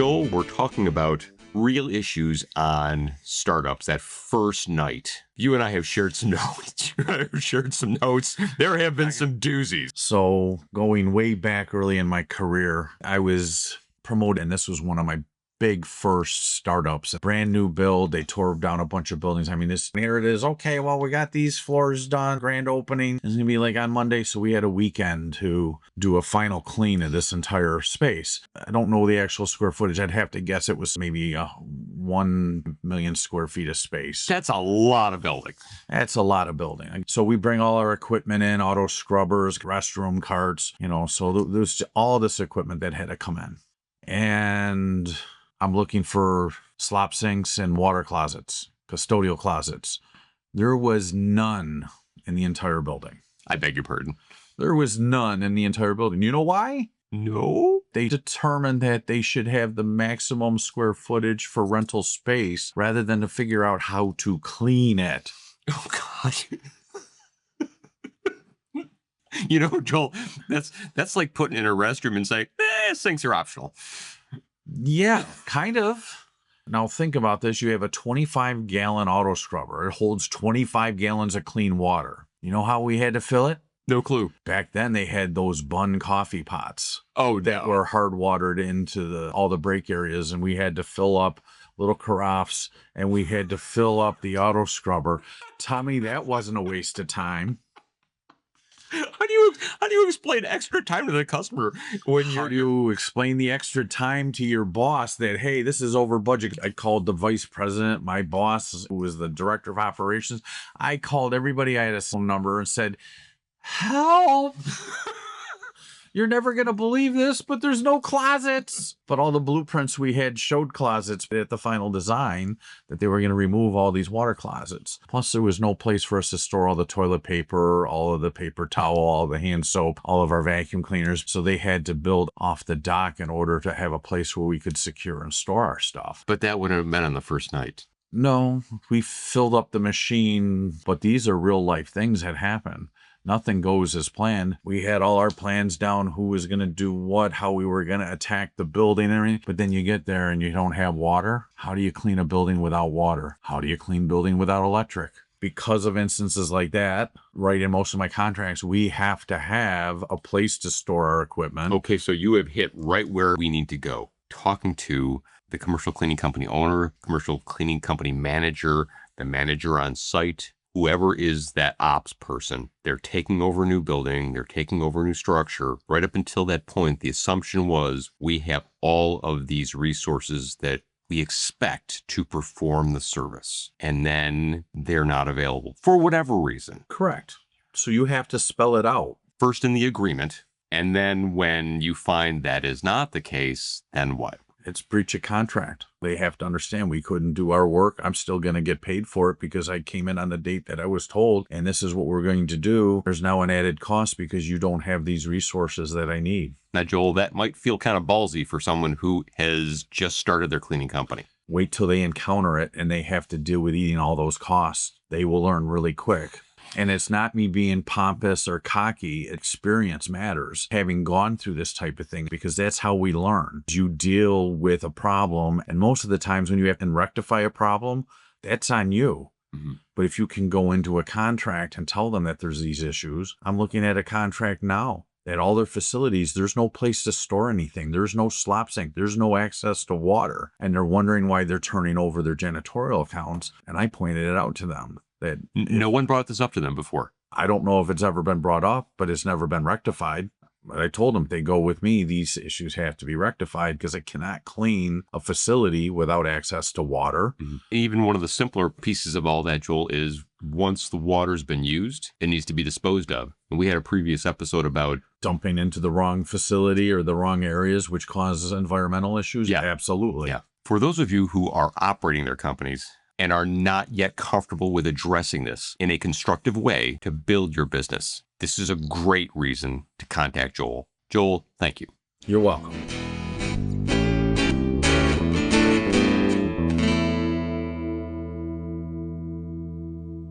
Joel, we're talking about real issues on startups that first night. You and I have shared some notes. There have been some doozies. So going way back early in my career, I was promoted, and this was one of my big first startups. A brand new build. They tore down a bunch of buildings. I mean, here it is. Okay, well, we got these floors done. Grand opening. It's going to be like on Monday. So we had a weekend to do a final clean of this entire space. I don't know the actual square footage. I'd have to guess it was maybe 1 million square feet of space. That's a lot of building. That's a lot of building. So we bring all our equipment in, auto scrubbers, restroom carts, so there's all this equipment that had to come in. And I'm looking for slop sinks and water closets, custodial closets. There was none in the entire building. I beg your pardon. There was none in the entire building. You know why? No. They determined that they should have the maximum square footage for rental space rather than to figure out how to clean it. Oh, God. Joel, that's like putting in a restroom and saying, sinks are optional. Yeah, kind of. Now think about this. You have a 25-gallon auto scrubber. It holds 25 gallons of clean water. You know how we had to fill it? No clue. Back then, they had those Bunn coffee pots. Oh, that were hard watered into all the break areas, and we had to fill up little carafes, and we had to fill up the auto scrubber. Tommy, that wasn't a waste of time. How do you explain extra time to the customer when How do you explain the extra time to your boss that, hey, this is over budget? I called the vice president, my boss, who was the director of operations. I called everybody. I had a phone number and said, help. You're never going to believe this, but there's no closets. But all the blueprints we had showed closets at the final design, that they were going to remove all these water closets. Plus, there was no place for us to store all the toilet paper, all of the paper towel, all the hand soap, all of our vacuum cleaners. So they had to build off the dock in order to have a place where we could secure and store our stuff. But that wouldn't have been on the first night. No, we filled up the machine, but these are real life things that happen. Nothing goes as planned. We had all our plans down, who was going to do what, how we were going to attack the building and everything. But then you get there and you don't have water. How do you clean a building without water? How do you clean a building without electric? Because of instances like that, right in most of my contracts, we have to have a place to store our equipment. Okay, so you have hit right where we need to go. Talking to the commercial cleaning company owner, commercial cleaning company manager, the manager on site, whoever is that ops person. They're taking over a new building, they're taking over a new structure. Right up until that point, the assumption was we have all of these resources that we expect to perform the service. And then they're not available for whatever reason. Correct. So you have to spell it out. First in the agreement, and then when you find that is not the case, then what? It's breach of contract. They have to understand we couldn't do our work. I'm still going to get paid for it because I came in on the date that I was told, and this is what we're going to do. There's now an added cost because you don't have these resources that I need. Now, Joel, that might feel kind of ballsy for someone who has just started their cleaning company. Wait till they encounter it and they have to deal with eating all those costs. They will learn really quick. And it's not me being pompous or cocky. Experience matters. Having gone through this type of thing, because that's how we learn. You deal with a problem, and most of the times when you have to rectify a problem, that's on you. Mm-hmm. But if you can go into a contract and tell them that there's these issues, I'm looking at a contract now. At all their facilities, there's no place to store anything. There's no slop sink. There's no access to water. And they're wondering why they're turning over their janitorial accounts. And I pointed it out to them. That no one brought this up to them before. I don't know if it's ever been brought up, but it's never been rectified. But I told them, if they go with me, these issues have to be rectified because I cannot clean a facility without access to water. Mm-hmm. Even one of the simpler pieces of all that, Joel, is once the water's been used, it needs to be disposed of. And we had a previous episode about dumping into the wrong facility or the wrong areas, which causes environmental issues. Yeah, absolutely. Yeah. For those of you who are operating their companies and are not yet comfortable with addressing this in a constructive way to build your business, this is a great reason to contact Joel. Joel, thank you. You're welcome.